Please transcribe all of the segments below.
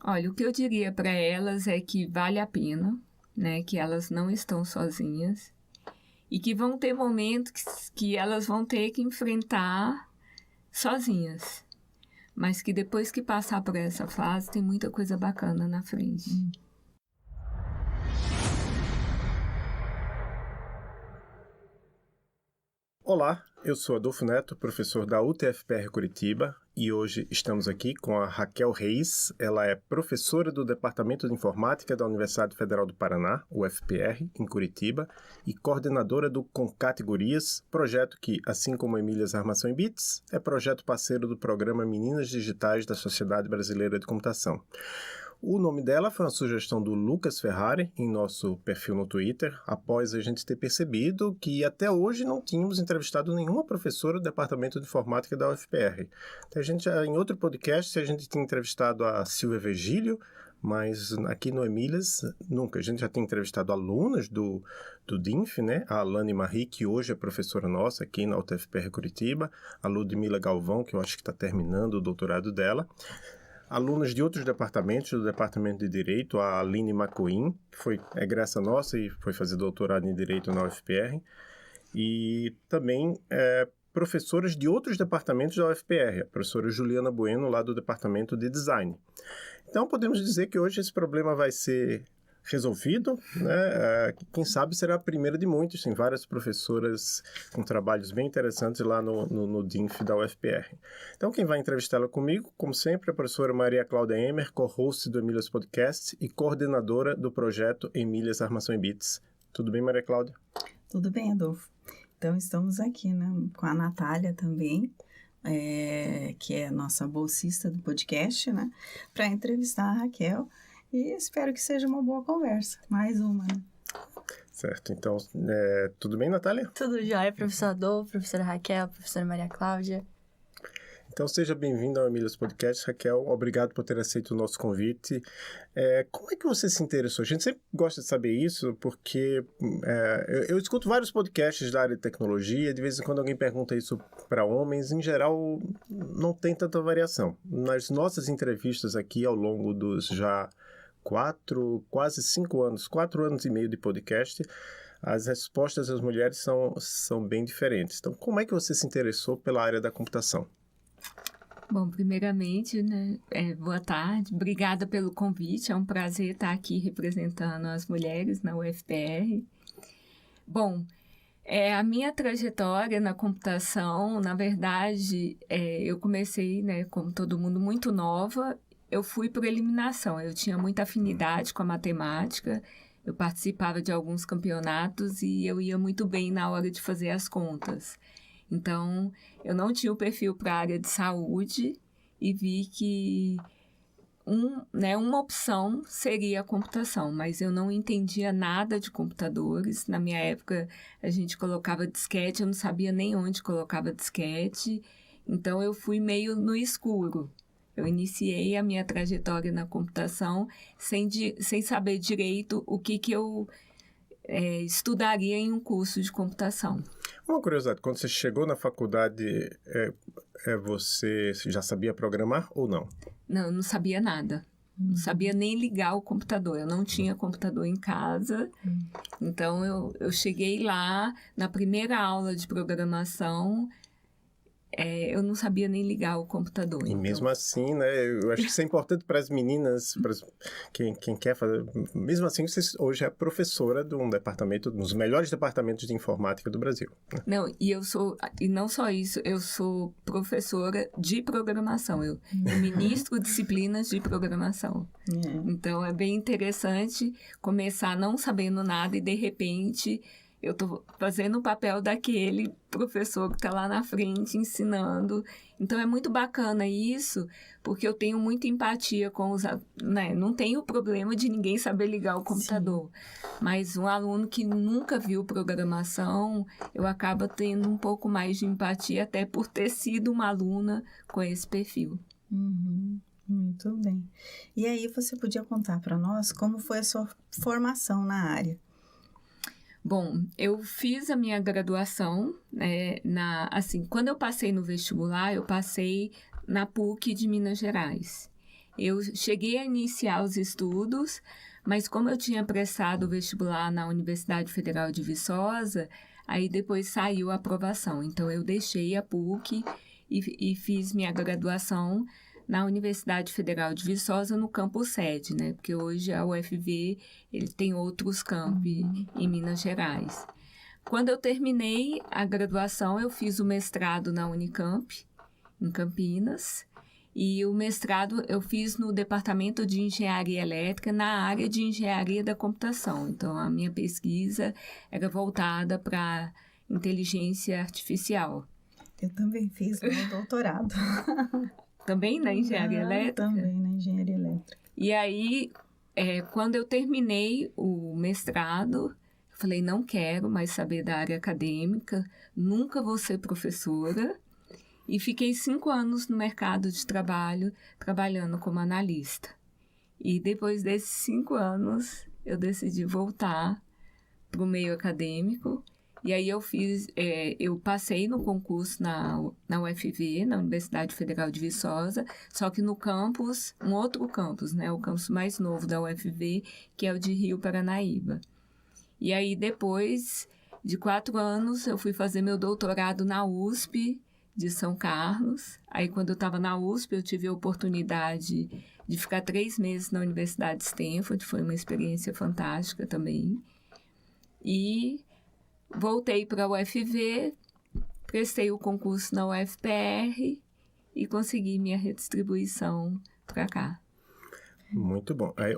Olha, o que eu diria para elas é que vale a pena, né? Que elas não estão sozinhas e que vão ter momentos que elas vão ter que enfrentar sozinhas, mas que depois que passar por essa fase tem muita coisa bacana na frente. Olá, eu sou Adolfo Neto, professor da UTFPR Curitiba, e hoje estamos aqui com a Raquel Reis. Ela é professora do Departamento de Informática da Universidade Federal do Paraná, UFPR, em Curitiba, e coordenadora do Concategorias, projeto que, assim como Emílias Armação em Bits, é projeto parceiro do programa Meninas Digitais da Sociedade Brasileira de Computação. O nome dela foi uma sugestão do Lucas Ferrari em nosso perfil no Twitter, após a gente ter percebido que até hoje não tínhamos entrevistado nenhuma professora do Departamento de Informática da UFPR. A gente, em outro podcast, a gente tinha entrevistado a Silvia Virgílio, mas aqui no Emílias, nunca. A gente já tem entrevistado alunas do DINF, né? A Alane Marie, que hoje é professora nossa aqui na UTFPR Curitiba, a Ludmila Galvão, que eu acho que está terminando o doutorado dela. Alunos de outros departamentos, do Departamento de Direito, a Aline Macoin, que foi egressa nossa e foi fazer doutorado em Direito na UFPR, e também professoras de outros departamentos da UFPR, a professora Juliana Bueno, lá do Departamento de Design. Então, podemos dizer que hoje esse problema vai ser resolvido, né? Quem sabe será a primeira de muitos. Tem várias professoras com trabalhos bem interessantes lá no DINF da UFPR. Então, quem vai entrevistá-la comigo, como sempre, é a professora Maria Cláudia Emer, co-host do Emílias Podcast e coordenadora do projeto Emílias Armação em Bits. Tudo bem, Maria Cláudia? Tudo bem, Adolfo. Então, estamos aqui, né, com a Natália também, que é a nossa bolsista do podcast, né, para entrevistar a Raquel. E espero que seja uma boa conversa. Mais uma, né? Certo. Então, tudo bem, Natália? Tudo jóia, professor Adolfo, professora Raquel, professora Maria Cláudia. Então, seja bem-vindo ao Emílias Podcast, Raquel. Obrigado por ter aceito o nosso convite. Como é que você se interessou? A gente sempre gosta de saber isso, porque eu escuto vários podcasts da área de tecnologia, de vez em quando alguém pergunta isso para homens, em geral, não tem tanta variação. Nas nossas entrevistas aqui, ao longo dos já 4 anos e meio de podcast, as respostas das mulheres são bem diferentes. Então, como é que você se interessou pela área da computação? Bom, primeiramente, né, boa tarde, obrigada pelo convite, é um prazer estar aqui representando as mulheres na UFPR. Bom, a minha trajetória na computação, na verdade, eu comecei, né, como todo mundo, muito nova. Eu fui por eliminação, eu tinha muita afinidade com a matemática, eu participava de alguns campeonatos e eu ia muito bem na hora de fazer as contas. Então, eu não tinha o perfil para a área de saúde e vi que uma opção seria a computação, mas eu não entendia nada de computadores. Na minha época, a gente colocava disquete, eu não sabia nem onde colocava disquete, então eu fui meio no escuro. Eu iniciei a minha trajetória na computação sem saber direito o que eu estudaria em um curso de computação. Uma curiosidade, quando você chegou na faculdade, você já sabia programar ou não? Não, eu não sabia nada. Não sabia nem ligar o computador. Eu não tinha computador em casa. Então, eu cheguei lá, na primeira aula de programação, eu não sabia nem ligar o computador. E então, mesmo assim, né, eu acho que isso é importante para as meninas, para quem quer fazer. Mesmo assim, você hoje é professora de um departamento, um dos melhores departamentos de informática do Brasil. Né? Não, e não só isso, eu sou professora de programação, eu ministro disciplinas de programação. Então, é bem interessante começar não sabendo nada e, de repente, eu estou fazendo o papel daquele professor que está lá na frente ensinando. Então, é muito bacana isso, porque eu tenho muita empatia com os... Né? Não tenho problema de ninguém saber ligar o computador. Sim. Mas um aluno que nunca viu programação, eu acabo tendo um pouco mais de empatia, até por ter sido uma aluna com esse perfil. Uhum. Muito bem. E aí, você podia contar para nós como foi a sua formação na área? Bom, eu fiz a minha graduação, né, quando eu passei no vestibular, eu passei na PUC de Minas Gerais. Eu cheguei a iniciar os estudos, mas como eu tinha prestado o vestibular na Universidade Federal de Viçosa, aí depois saiu a aprovação. Então, eu deixei a PUC e fiz minha graduação na Universidade Federal de Viçosa, no campus sede, né? Porque hoje a UFV ele tem outros campi em Minas Gerais. Quando eu terminei a graduação, eu fiz o mestrado na Unicamp, em Campinas, e o mestrado eu fiz no Departamento de Engenharia Elétrica, na área de Engenharia da Computação. Então, a minha pesquisa era voltada para inteligência artificial. Eu também fiz meu doutorado. Também na Engenharia Elétrica? Também na Engenharia Elétrica. E aí, quando eu terminei o mestrado, eu falei, não quero mais saber da área acadêmica, nunca vou ser professora. E fiquei 5 anos no mercado de trabalho, trabalhando como analista. E depois desses 5 anos, eu decidi voltar para o meio acadêmico. E aí eu passei no concurso na UFV, na Universidade Federal de Viçosa, só que no campus, um outro campus, né, o campus mais novo da UFV, que é o de Rio Paranaíba. E aí depois de 4 anos, eu fui fazer meu doutorado na USP de São Carlos. Aí quando eu estava na USP, eu tive a oportunidade de ficar 3 meses na Universidade de Stanford, foi uma experiência fantástica também. E voltei para a UFV, prestei o concurso na UFPR e consegui minha redistribuição para cá. Muito bom. Aí,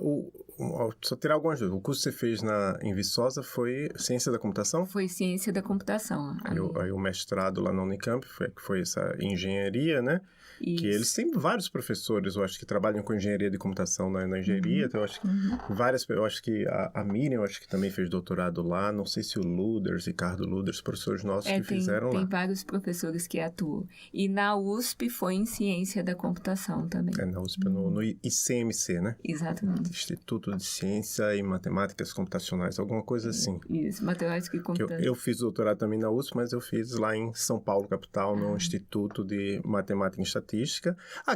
só tirar algumas dúvidas. O curso que você fez em Viçosa foi Ciência da Computação? Foi Ciência da Computação. Aí o mestrado lá na Unicamp foi essa engenharia, né? Isso. Que eles têm vários professores, eu acho, que trabalham com engenharia de computação na engenharia. Então, eu acho que eu acho que a Miriam, eu acho que também fez doutorado lá. Não sei se o Luders, Ricardo Luders, professores nossos que fizeram lá. Tem vários professores que atuam. E na USP foi em Ciência da Computação também. Na USP, no ICMC, né? Exatamente. Instituto de Ciência e Matemáticas Computacionais, alguma coisa assim. Isso, Matemática e Computação. Eu fiz doutorado também na USP, mas eu fiz lá em São Paulo, capital, no Instituto de Matemática e Estatística.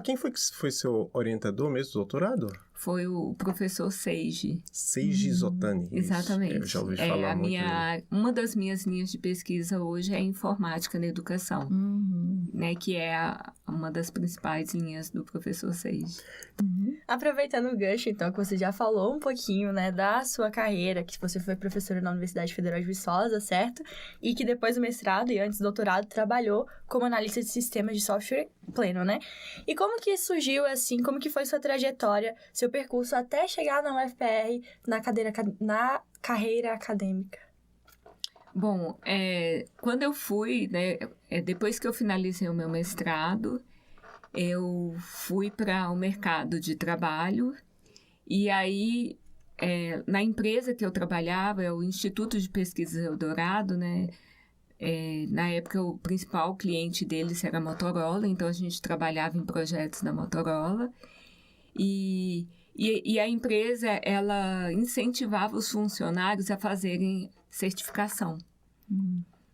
Quem foi seu orientador mesmo do doutorado? Foi o professor Seiji. Seiji Zotani. Exatamente. Eu já ouvi falar muito dele. Uma das minhas linhas de pesquisa hoje é informática na educação, né, que é uma das principais linhas do professor Seiji. Aproveitando o gancho, então, que você já falou um pouquinho, né, da sua carreira, que você foi professora na Universidade Federal de Viçosa, certo? E que depois do mestrado e antes do doutorado trabalhou como analista de sistemas de software pleno, né? E como que surgiu, assim, como que foi sua trajetória, seu percurso até chegar na UFPR, na carreira acadêmica? Bom, quando eu fui, né, depois que eu finalizei o meu mestrado, eu fui para o mercado de trabalho e aí, na empresa que eu trabalhava, é o Instituto de Pesquisa Eldorado, né? Na época, o principal cliente deles era a Motorola, então a gente trabalhava em projetos da Motorola. E a empresa, ela incentivava os funcionários a fazerem certificação.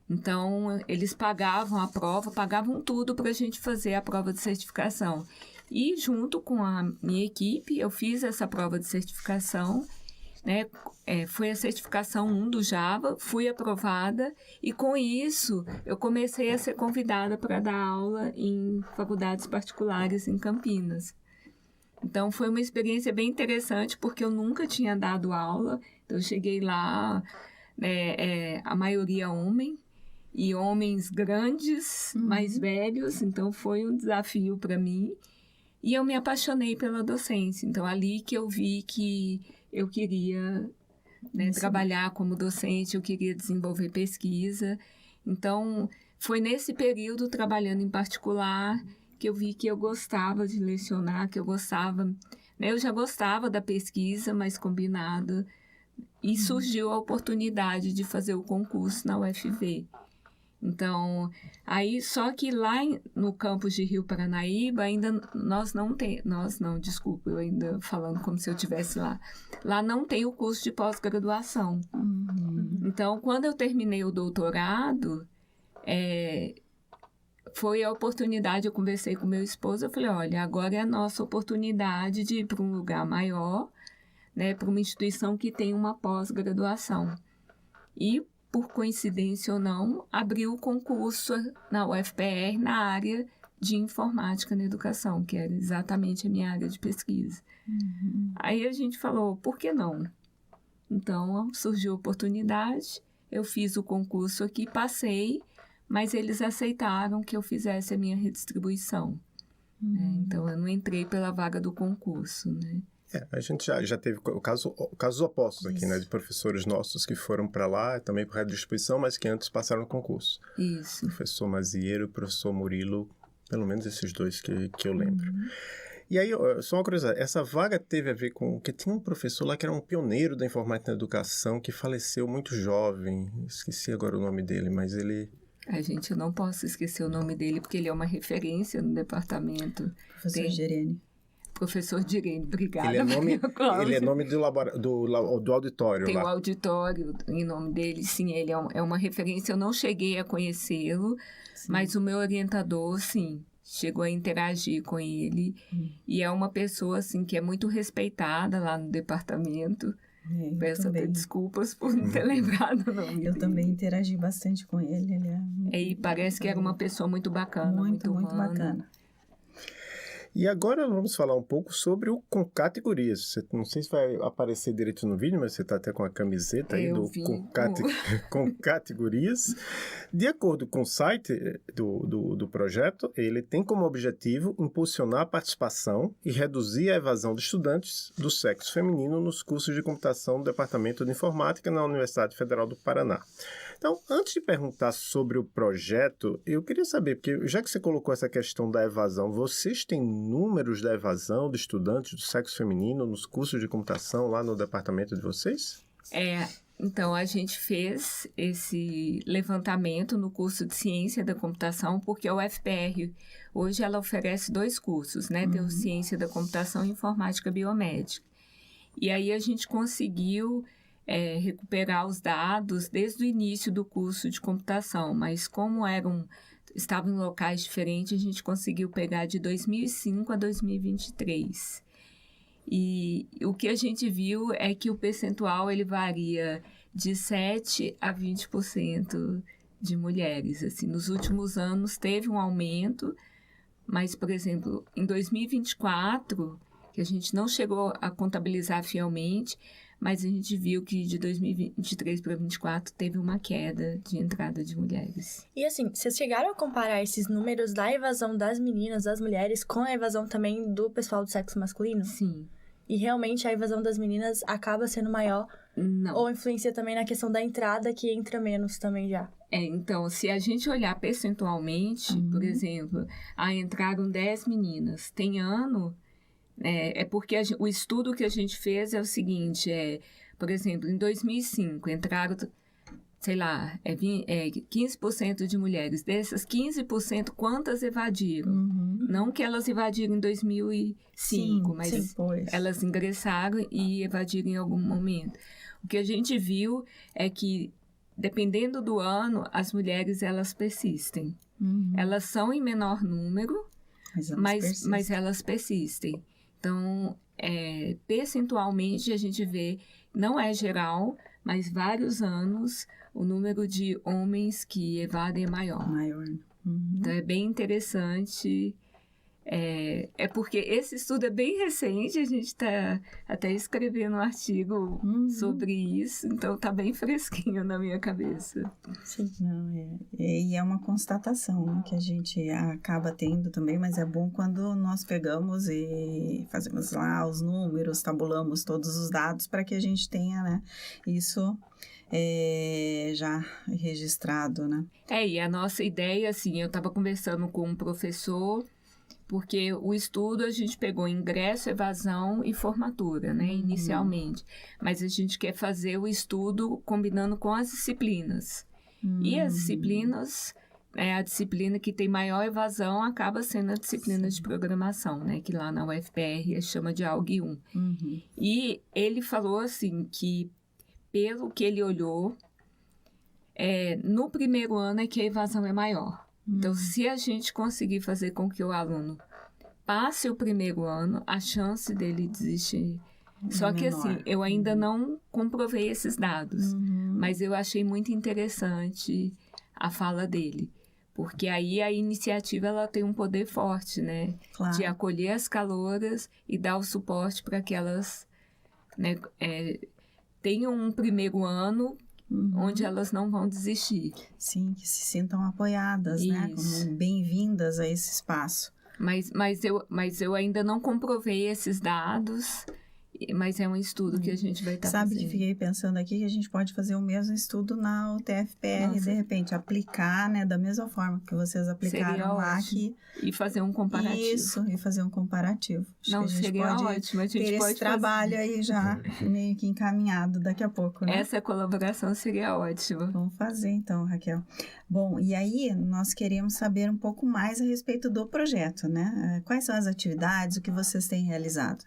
Então, eles pagavam a prova, pagavam tudo para a gente fazer a prova de certificação. E, junto com a minha equipe, eu fiz essa prova de certificação, né? Foi a certificação 1 do Java, fui aprovada e, com isso, eu comecei a ser convidada para dar aula em faculdades particulares em Campinas. Então, foi uma experiência bem interessante, porque eu nunca tinha dado aula. Então, eu cheguei lá, a maioria homem, e homens grandes, mais velhos. Então, foi um desafio para mim. E eu me apaixonei pela docência. Então, ali que eu vi que eu queria trabalhar como docente, eu queria desenvolver pesquisa. Então, foi nesse período, trabalhando em particular, que eu vi que eu gostava de lecionar, que eu gostava, né? Eu já gostava da pesquisa, mas combinada, e surgiu a oportunidade de fazer o concurso na UFV. Então, aí, só que lá no campus de Rio Paranaíba, ainda desculpa, eu ainda falando como se eu estivesse lá. Lá não tem o curso de pós-graduação. Então, quando eu terminei o doutorado, foi a oportunidade, eu conversei com meu esposo, eu falei, olha, agora é a nossa oportunidade de ir para um lugar maior, né, para uma instituição que tem uma pós-graduação. E, por coincidência ou não, abriu o concurso na UFPR na área de informática na educação, que era exatamente a minha área de pesquisa. Aí a gente falou, por que não? Então, surgiu a oportunidade, eu fiz o concurso aqui, passei, mas eles aceitaram que eu fizesse a minha redistribuição. Então, eu não entrei pela vaga do concurso, né? A gente já teve casos opostos aqui, né? De professores nossos que foram para lá, também para redistribuição, mas que antes passaram no concurso. Isso. O professor Mazieiro e o professor Murilo, pelo menos esses dois que eu lembro. E aí, só uma curiosidade, essa vaga teve a ver com... que tinha um professor lá que era um pioneiro da informática na educação, que faleceu muito jovem, esqueci agora o nome dele, mas ele... Eu não posso esquecer o nome dele, porque ele é uma referência no departamento. Professor Girene. Professor Direne, obrigada. Ele é nome do auditório Tem lá. o auditório em nome dele, sim, ele é uma referência. Eu não cheguei a conhecê-lo, mas o meu orientador, sim, chegou a interagir com ele. E é uma pessoa, assim, que é muito respeitada lá no departamento. Peço até desculpas por não ter lembrado o nome dele. Eu também interagi bastante com ele. E parece que era uma pessoa muito bacana, muito bacana. E agora vamos falar um pouco sobre o Concategorias. Não sei se vai aparecer direito no vídeo, mas você está até com a camiseta aí do Concategorias. De acordo com o site do projeto, ele tem como objetivo impulsionar a participação e reduzir a evasão de estudantes do sexo feminino nos cursos de computação do Departamento de Informática na Universidade Federal do Paraná. Então, antes de perguntar sobre o projeto, eu queria saber, porque já que você colocou essa questão da evasão, vocês têm números da evasão de estudantes do sexo feminino nos cursos de computação lá no departamento de vocês? Então, a gente fez esse levantamento no curso de Ciência da Computação, porque a UFPR, hoje, ela oferece 2 cursos, né? Tem o Ciência da Computação e Informática Biomédica. E aí, a gente conseguiu... recuperar os dados desde o início do curso de computação, mas como estavam em locais diferentes, a gente conseguiu pegar de 2005 a 2023. E o que a gente viu é que o percentual ele varia de 7% a 20% de mulheres. Assim, nos últimos anos teve um aumento, mas, por exemplo, em 2024, que a gente não chegou a contabilizar fielmente, mas a gente viu que de 2023 para 2024 teve uma queda de entrada de mulheres. E assim, vocês chegaram a comparar esses números da evasão das meninas, das mulheres, com a evasão também do pessoal do sexo masculino? Sim. E realmente a evasão das meninas acaba sendo maior? Não. Ou influencia também na questão da entrada, que entra menos também já? Então, se a gente olhar percentualmente, por exemplo, entraram 10 meninas. Tem ano... porque o estudo que a gente fez é o seguinte, por exemplo, em 2005 entraram, sei lá, 15% de mulheres. Dessas 15%, quantas evadiram? Não que elas evadiram em 2005, mas elas ingressaram e evadiram em algum momento. O que a gente viu é que, dependendo do ano, as mulheres elas persistem. Elas são em menor número, mas elas persistem. Então, percentualmente, a gente vê, não é geral, mas vários anos, o número de homens que evadem é maior. Então, é bem interessante. Porque esse estudo é bem recente, a gente está até escrevendo um artigo sobre isso, então está bem fresquinho na minha cabeça. Sim, e é uma constatação, né, que a gente acaba tendo também, mas é bom quando nós pegamos e fazemos lá os números, tabulamos todos os dados para que a gente tenha, né, isso já registrado, né? E a nossa ideia, assim, eu estava conversando com um professor, porque o estudo a gente pegou ingresso, evasão e formatura, né, inicialmente. Mas a gente quer fazer o estudo combinando com as disciplinas. E as disciplinas, a disciplina que tem maior evasão acaba sendo a disciplina de programação, né, que lá na UFPR chama de ALG 1. E ele falou assim que, pelo que ele olhou, no primeiro ano é que a evasão é maior. Então, se a gente conseguir fazer com que o aluno passe o primeiro ano, a chance dele desistir. Só que menor. assim, eu ainda não comprovei esses dados, mas eu achei muito interessante a fala dele. Porque aí a iniciativa ela tem um poder forte, né? Claro. De acolher as calouras e dar o suporte para que elas, né, tenham um primeiro ano onde elas não vão desistir. Sim, que se sintam apoiadas, né? Como bem-vindas a esse espaço. Mas eu ainda não comprovei esses dados, mas é um estudo que a gente vai estar fazendo. Sabe que fiquei pensando aqui que a gente pode fazer o mesmo estudo na UTFPR, Nossa. de repente, aplicar, né? Da mesma forma que vocês aplicaram Seria lá ótimo. aqui. E fazer um comparativo. Isso, e fazer um comparativo. Acho Não, que a gente seria pode ótimo. A gente ter pode esse trabalho fazer. aí já meio que encaminhado daqui a pouco, né? Essa colaboração seria ótima. Vamos fazer então, Raquel. Bom, e aí nós queremos saber um pouco mais a respeito do projeto, né? Quais são as atividades, o que vocês têm realizado?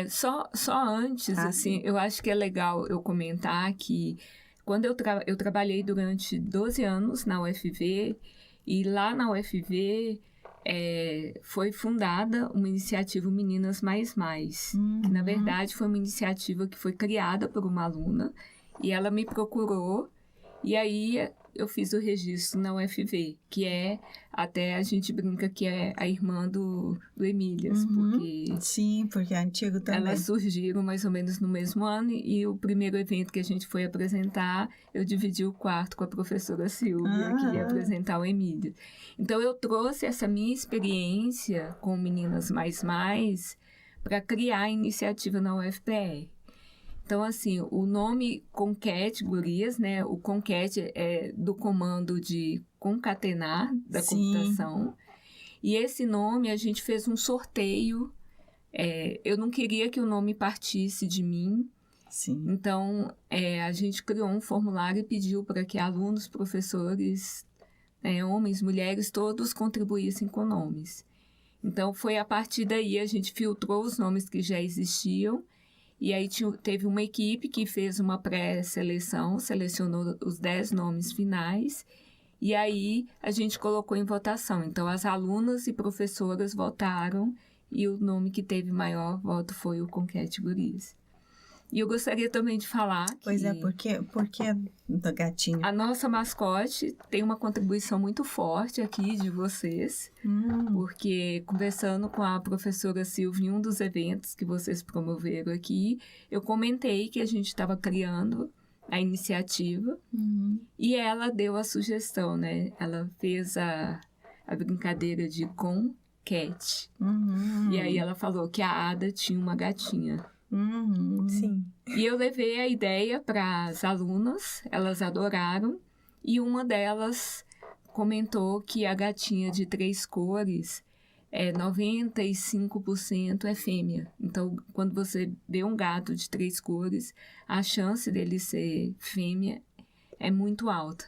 Só antes, assim, eu acho que é legal eu comentar que quando eu trabalhei durante 12 anos na UFV, e lá na UFV foi fundada uma iniciativa Meninas Mais Mais, que na verdade foi uma iniciativa que foi criada por uma aluna, e ela me procurou, e aí eu fiz o registro na UFV, que até a gente brinca que é a irmã do Emílias, porque... Sim, porque é antigo também. Elas surgiram mais ou menos no mesmo ano, e o primeiro evento que a gente foi apresentar, eu dividi o quarto com a professora Silvia, que ia apresentar o Emílio. Então, eu trouxe essa minha experiência com Meninas Mais Mais para criar a iniciativa na UFPR. Então, assim, o nome Conquete Gurias, né? O Conquete é do comando de concatenar da computação. E esse nome, a gente fez um sorteio. Eu não queria que o nome partisse de mim. Sim. Então, a gente criou um formulário e pediu para que alunos, professores, homens, mulheres, todos contribuíssem com nomes. Então, foi a partir daí a gente filtrou os nomes que já existiam. E aí teve uma equipe que fez uma pré-seleção, selecionou os 10 nomes finais, e aí a gente colocou em votação. Então, as alunas e professoras votaram, e o nome que teve maior voto foi o Conquete Gurias. E eu gostaria também de falar que... Pois é, porque da gatinha? A nossa mascote tem uma contribuição muito forte aqui de vocês, porque conversando com a professora Silvia em um dos eventos que vocês promoveram aqui, eu comentei que a gente estava criando a iniciativa e ela deu a sugestão, né? Ela fez a brincadeira de Conquete. E aí ela falou que a Ada tinha uma gatinha. Sim. E eu levei a ideia para as alunas, elas adoraram, e uma delas comentou que a gatinha de 3 cores, 95% é fêmea. Então, quando você vê um gato de 3 cores, a chance dele ser fêmea é muito alta.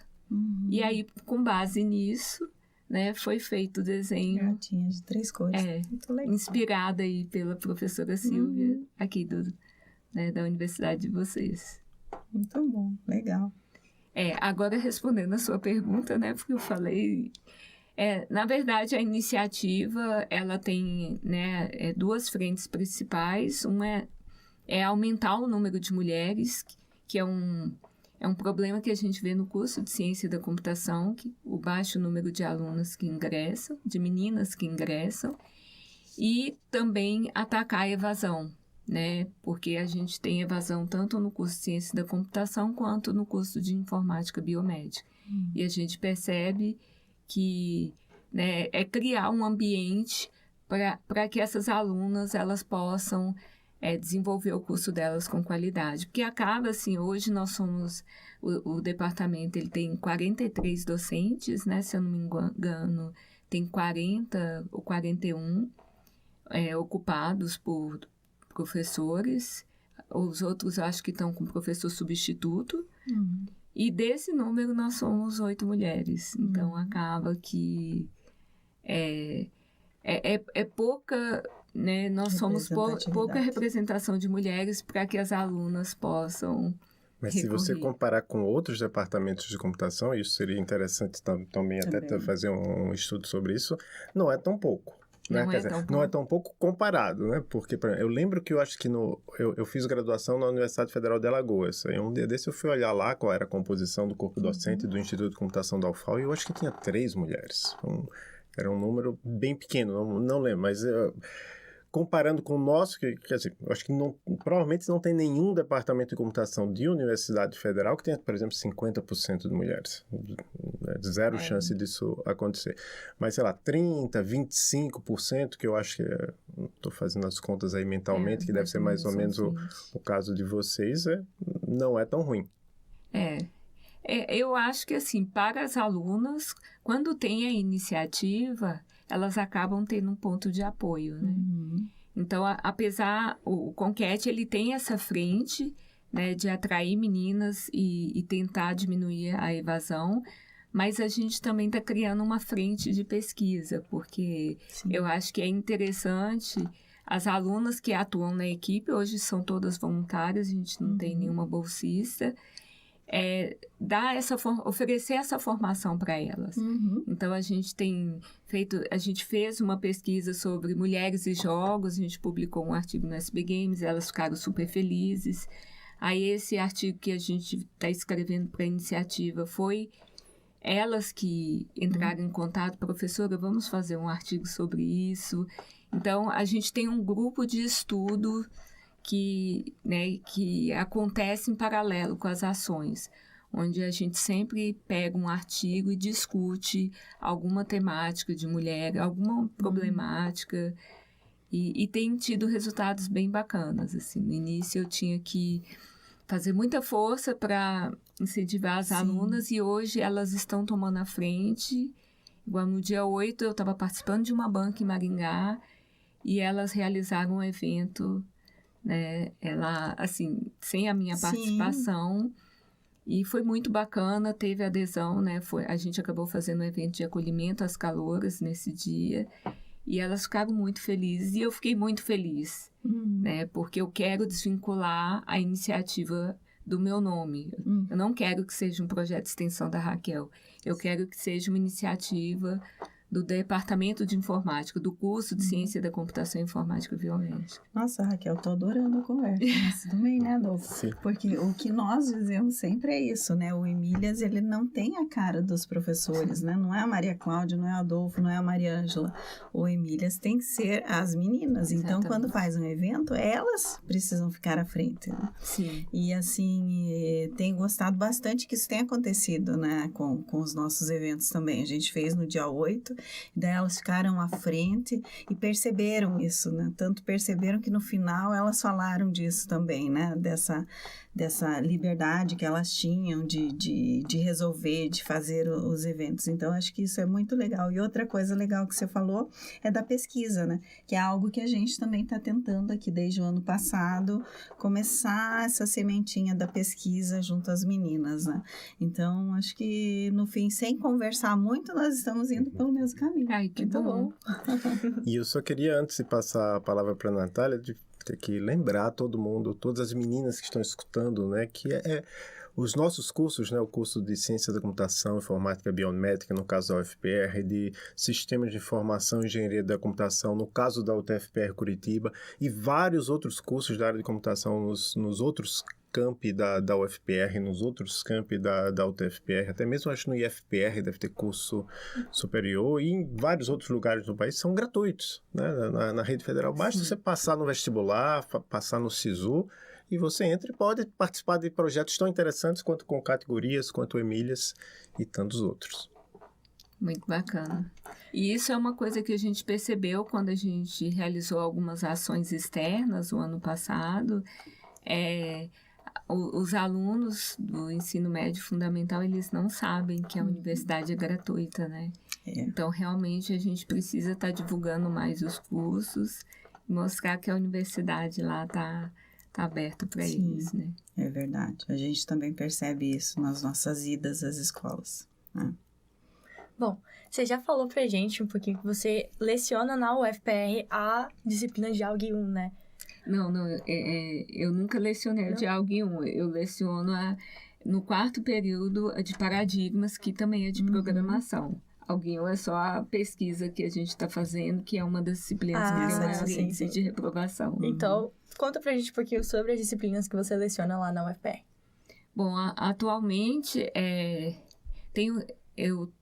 E aí, com base nisso, né, foi feito o desenho. Gatinha de 3 cores. Muito legal. Inspirada aí pela professora Silvia, aqui da universidade de vocês. Muito bom, legal. Agora respondendo a sua pergunta, né, porque eu falei... na verdade, a iniciativa, ela tem, né, 2 frentes principais. Uma é aumentar o número de mulheres, que é um problema que a gente vê no curso de Ciência da Computação, o baixo número de alunas que ingressam, de meninas que ingressam, e também atacar a evasão, né? Porque a gente tem evasão tanto no curso de Ciência da Computação quanto no curso de Informática Biomédica. E a gente percebe que, né, é criar um ambiente para que essas alunas elas possam desenvolver o curso delas com qualidade. Porque acaba assim, hoje nós somos, o departamento ele tem 43 docentes, né, se eu não me engano, tem 40 ou 41 ocupados por professores, os outros acho que estão com professor substituto, e desse número nós somos 8 mulheres. Então acaba que é pouca... Né? Nós somos pouca representação de mulheres para que as alunas possam Mas se você comparar com outros departamentos de computação, isso seria interessante também até fazer um estudo sobre isso, não é tão pouco. Né? Não é tão pouco comparado, né? Porque, por exemplo, eu lembro que eu acho que eu fiz graduação na Universidade Federal de Alagoas. E um dia desse eu fui olhar lá qual era a composição do corpo docente do Instituto de Computação da UFAL e eu acho que tinha 3 mulheres. Era um número bem pequeno, não lembro, mas comparando com o nosso, quer dizer, eu acho que provavelmente não tem nenhum departamento de computação de Universidade Federal que tenha, por exemplo, 50% de mulheres. Zero chance disso acontecer. Mas, sei lá, 30%, 25%, que eu acho que, estou fazendo as contas aí mentalmente, que deve ser mais ou menos o caso de vocês, não é tão ruim. Eu acho que, assim, para as alunas, quando tem a iniciativa, elas acabam tendo um ponto de apoio, né? Então, apesar, o Conquete, ele tem essa frente, né, de atrair meninas e tentar diminuir a evasão, mas a gente também está criando uma frente de pesquisa, porque eu acho que é interessante, as alunas que atuam na equipe, hoje são todas voluntárias, a gente não tem nenhuma bolsista, oferecer essa formação para elas. Então, a gente fez uma pesquisa sobre mulheres e jogos, a gente publicou um artigo no SB Games, elas ficaram super felizes. Aí, esse artigo que a gente está escrevendo para a iniciativa foi elas que entraram em contato, professora, vamos fazer um artigo sobre isso. Então, a gente tem um grupo de estudo que acontece em paralelo com as ações, onde a gente sempre pega um artigo e discute alguma temática de mulher, alguma problemática, e tem tido resultados bem bacanas. Assim. No início eu tinha que fazer muita força para incentivar as alunas, e hoje elas estão tomando a frente. Igual no dia 8 eu estava participando de uma banca em Maringá, e elas realizaram um evento, né, assim, sem a minha participação, e foi muito bacana, teve adesão, né, a gente acabou fazendo um evento de acolhimento às calouras nesse dia, e elas ficaram muito felizes, e eu fiquei muito feliz, né, porque eu quero desvincular a iniciativa do meu nome. Eu não quero que seja um projeto de extensão da Raquel, eu quero que seja uma iniciativa do Departamento de Informática, do curso de Ciência da Computação e Informática Biomédica. Nossa, Raquel, tô adorando a conversa. Mas também, né, Adolfo? Sim. Porque o que nós dizemos sempre é isso, né? O Emílias, ele não tem a cara dos professores, né? Não é a Maria Cláudia, não é a Adolfo, não é a Maria Ângela. O Emílias tem que ser as meninas. Então, quando faz um evento, elas precisam ficar à frente, né? Sim. E, assim, tenho gostado bastante que isso tenha acontecido, né? Com os nossos eventos também. A gente fez no dia 8, daí elas ficaram à frente e perceberam isso, né? Tanto perceberam que no final elas falaram disso também, né? Dessa liberdade que elas tinham de resolver, de fazer os eventos. Então, acho que isso é muito legal. E outra coisa legal que você falou é da pesquisa, né? Que é algo que a gente também está tentando aqui desde o ano passado, começar essa sementinha da pesquisa junto às meninas, né? Então, acho que no fim, sem conversar muito, nós estamos indo pelo mesmo caminho. Ai, que muito bom. E eu só queria, antes de passar a palavra para a Natália, de ter que lembrar todo mundo, todas as meninas que estão escutando, né, que os nossos cursos, né, o curso de Ciência da Computação, Informática Biomédica, no caso da UFPR, de Sistemas de Informação e Engenharia da Computação, no caso da UTFPR Curitiba, e vários outros cursos da área de computação nos outros campi da UFPR, nos outros campi da UTFPR, até mesmo acho que no IFPR deve ter curso superior, e em vários outros lugares do país são gratuitos, né, na rede federal. Basta você passar no vestibular, passar no SISU, e você entra e pode participar de projetos tão interessantes quanto com categorias, quanto Emílias e tantos outros. Muito bacana. E isso é uma coisa que a gente percebeu quando a gente realizou algumas ações externas o ano passado. Os alunos do ensino médio fundamental, eles não sabem que a universidade é gratuita, né? Então, realmente, a gente precisa estar divulgando mais os cursos e mostrar que a universidade lá está aberta para eles, né? É verdade. A gente também percebe isso nas nossas idas às escolas, né? Bom, você já falou pra gente um pouquinho que você leciona na UFPR a disciplina de ALG 1, né? Não, eu nunca lecionei de Alg 1. Eu leciono no 4º período de paradigmas, que também é de programação. Alg 1 é só a pesquisa que a gente está fazendo, que é uma das disciplinas que tem maior índice de reprovação. Então, conta pra gente um pouquinho sobre as disciplinas que você leciona lá na UFPR. Bom, atualmente, eu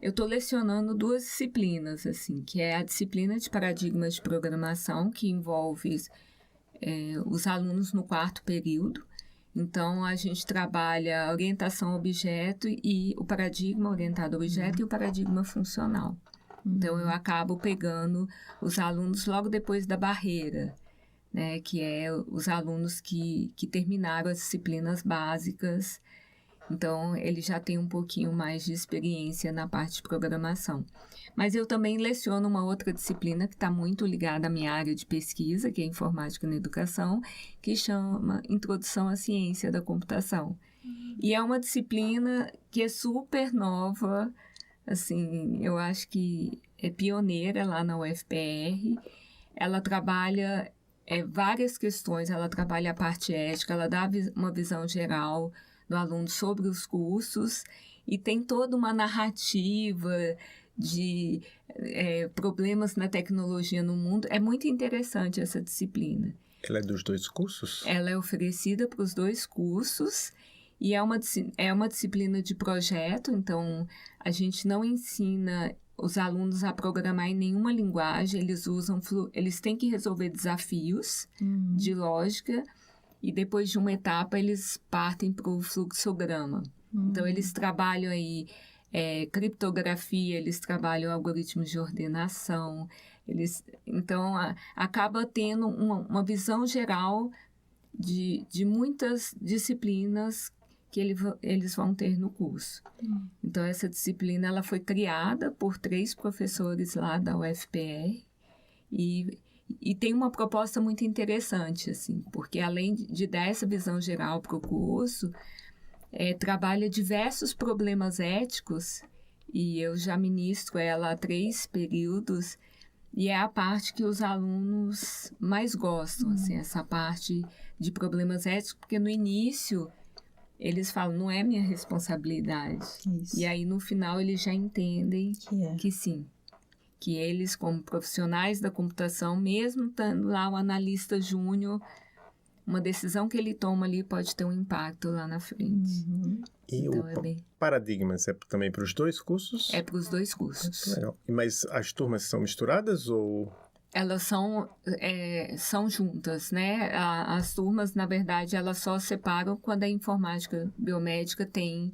estou lecionando 2 disciplinas, assim, que é a disciplina de paradigmas de programação, que envolve os alunos no 4º período. Então, a gente trabalha a orientação a objeto e o paradigma orientado a objeto e o paradigma funcional. Então, eu acabo pegando os alunos logo depois da barreira, né, que é os alunos que terminaram as disciplinas básicas. Então, ele já tem um pouquinho mais de experiência na parte de programação. Mas eu também leciono uma outra disciplina que está muito ligada à minha área de pesquisa, que é Informática na Educação, que chama Introdução à Ciência da Computação. E é uma disciplina que é super nova, assim, eu acho que é pioneira lá na UFPR. Ela trabalha várias questões, ela trabalha a parte ética, ela dá uma visão geral do aluno sobre os cursos e tem toda uma narrativa de problemas na tecnologia no mundo. É muito interessante essa disciplina. Ela é dos 2 cursos? Ela é oferecida para os 2 cursos e é uma disciplina de projeto, então a gente não ensina os alunos a programar em nenhuma linguagem, eles têm que resolver desafios de lógica e depois de uma etapa eles partem para o fluxograma. Então eles trabalham aí criptografia, eles trabalham algoritmos de ordenação, então acaba tendo uma visão geral de muitas disciplinas que eles vão ter no curso. Então essa disciplina ela foi criada por 3 professores lá da UFPR e tem uma proposta muito interessante, assim, porque além de dar essa visão geral para o curso, trabalha diversos problemas éticos, e eu já ministro ela há 3 períodos, e é a parte que os alunos mais gostam, assim, essa parte de problemas éticos, porque no início eles falam, não é minha responsabilidade. Isso. E aí no final eles já entendem que sim. Que eles, como profissionais da computação, mesmo estando lá o analista júnior, uma decisão que ele toma ali pode ter um impacto lá na frente. E então, paradigmas é também para os 2 cursos? É para os 2 cursos. Legal. Mas as turmas são misturadas ou... Elas são juntas, né? As turmas, na verdade, elas só separam quando a informática biomédica tem...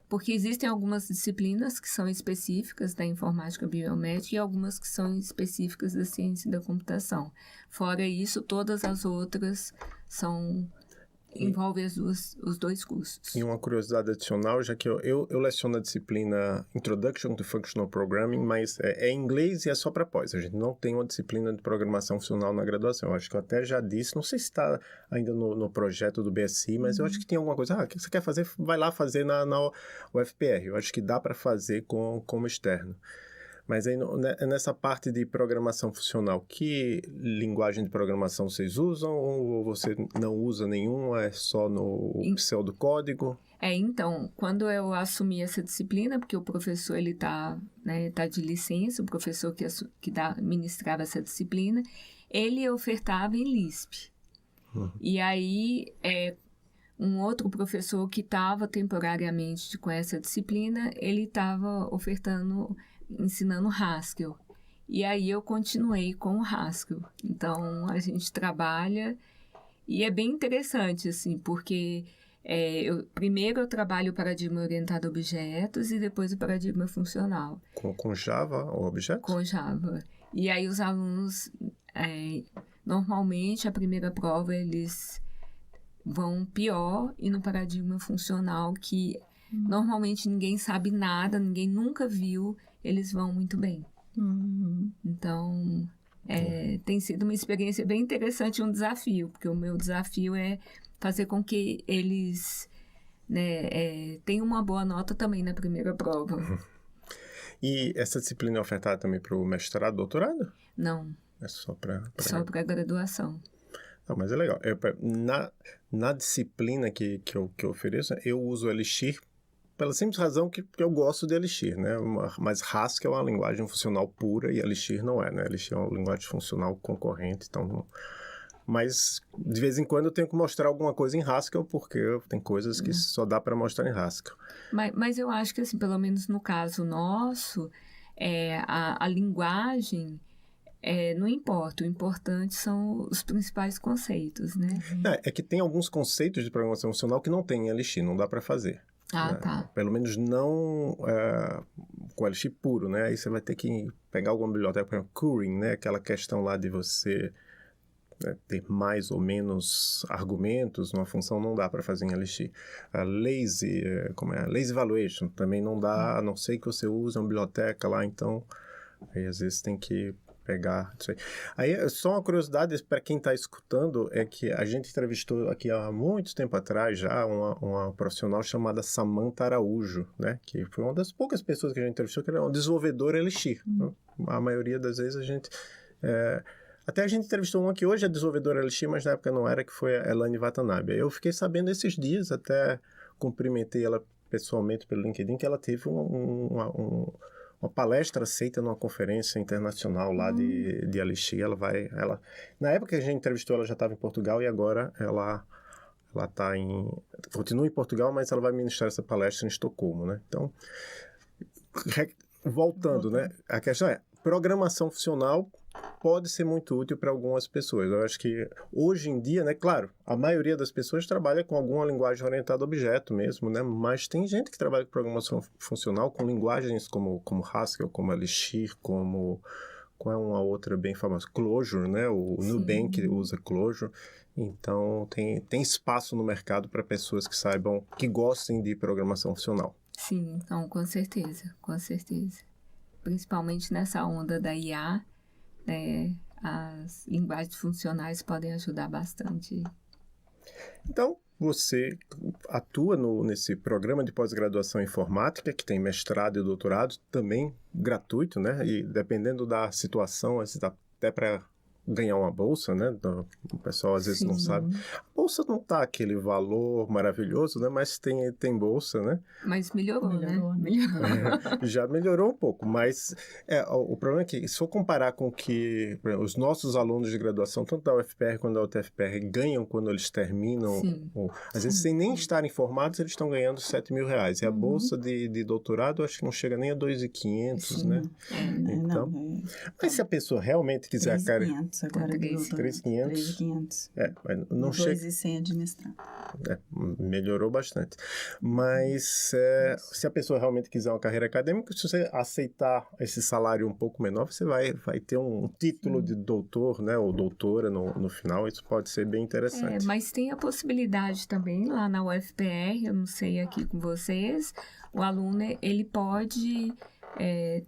Porque existem algumas disciplinas que são específicas da informática biomédica e algumas que são específicas da ciência da computação. Fora isso, todas as outras envolvem os 2 cursos. E uma curiosidade adicional, já que eu leciono a disciplina Introduction to Functional Programming, mas é em inglês e é só para pós. A gente não tem uma disciplina de programação funcional na graduação. Eu acho que eu até já disse, não sei se está ainda no projeto do BSI, mas eu acho que tem alguma coisa. O que você quer fazer? Vai lá fazer na UFPR. Eu acho que dá para fazer como externo. Mas aí, nessa parte de programação funcional, que linguagem de programação vocês usam? Ou você não usa nenhuma? É só no pseudocódigo? Então, quando eu assumi essa disciplina, porque o professor ele tá de licença, o professor que ministrava essa disciplina, ele ofertava em Lisp. E aí, um outro professor que estava temporariamente com essa disciplina, ele estava ensinando Haskell. E aí eu continuei com o Haskell. Então, a gente trabalha e é bem interessante, assim, porque primeiro eu trabalho o paradigma orientado a objetos e depois o paradigma funcional. Com Java ou objetos? Com Java. E aí os alunos, normalmente, a primeira prova, eles vão pior e no paradigma funcional, que normalmente ninguém sabe nada, ninguém nunca viu, eles vão muito bem. Então, tem sido uma experiência bem interessante e um desafio, porque o meu desafio é fazer com que eles tenham uma boa nota também na primeira prova. E essa disciplina é ofertada também para o mestrado, doutorado? Não. É só para... Só para graduação. Ah, mas é legal. Na disciplina que eu ofereço, eu uso o Elixir pela simples razão que eu gosto de Elixir, né? Mas Haskell é uma linguagem funcional pura e Elixir não é, né? Elixir é uma linguagem funcional concorrente, então... Mas, de vez em quando, eu tenho que mostrar alguma coisa em Haskell, porque tem coisas que só dá para mostrar em Haskell. Mas eu acho que, assim, pelo menos no caso nosso, a linguagem não importa. O importante são os principais conceitos, né? É que tem alguns conceitos de programação funcional que não tem em Elixir, não dá para fazer. Ah, né? tá. Pelo menos não com Elixir puro, né? Aí você vai ter que pegar alguma biblioteca, por exemplo, Currying, né? Aquela questão lá de você... ter mais ou menos argumentos numa função não dá para fazer em Elixir. Lazy Evaluation também não dá, a não ser que você use uma biblioteca lá, então aí às vezes tem que pegar isso aí. Aí só uma curiosidade para quem está escutando é que a gente entrevistou aqui há muito tempo atrás já uma profissional chamada Samantha Araújo, né? Que foi uma das poucas pessoas que a gente entrevistou que era uma desenvolvedora Elixir. Né? A maioria das vezes a gente... Até a gente entrevistou uma que hoje é desenvolvedora Elixir, mas na época não era, que foi a Elaine Watanabe. Eu fiquei sabendo esses dias, até cumprimentei ela pessoalmente pelo LinkedIn, que ela teve uma palestra aceita numa conferência internacional lá de Elixir. Na época que a gente entrevistou, ela já estava em Portugal e agora ela está continua em Portugal, mas ela vai ministrar essa palestra em Estocolmo, né? Então, voltando, né? A questão é, programação funcional pode ser muito útil para algumas pessoas. Eu acho que hoje em dia, né, claro, a maioria das pessoas trabalha com alguma linguagem orientada a objeto mesmo, né, mas tem gente que trabalha com programação funcional com linguagens como Haskell, como Elixir, como qual é uma outra bem famosa? Clojure, né, o Nubank usa Clojure. Então tem espaço no mercado para pessoas que gostem de programação funcional. Sim, então, com certeza. Principalmente nessa onda da IA, as linguagens funcionais podem ajudar bastante. Então, você atua nesse programa de pós-graduação em informática, que tem mestrado e doutorado, também gratuito, né? E dependendo da situação, até para ganhar uma bolsa, né? O pessoal às vezes não sabe. A bolsa não tá aquele valor maravilhoso, né? Mas tem bolsa, né? Mas melhorou, né? Já melhorou um pouco, mas o problema é que, se for comparar com o que os nossos alunos de graduação, tanto da UFPR quanto da UTFPR, ganham quando eles terminam, às vezes sem nem estarem formados, eles estão ganhando R$7.000. E a bolsa de doutorado, acho que não chega nem a R$2.500, né? Então, mas se a pessoa realmente quiser... R$3.500 agora de doutorado. R$3.500? Mas não chega... 2.100 de mestrado. Melhorou bastante. Mas se a pessoa realmente quiser uma carreira acadêmica, se você aceitar esse salário um pouco menor, você vai ter um título de doutor, né, ou doutora no final. Isso pode ser bem interessante. Mas tem a possibilidade também lá na UFPR, eu não sei aqui com vocês, o aluno ele pode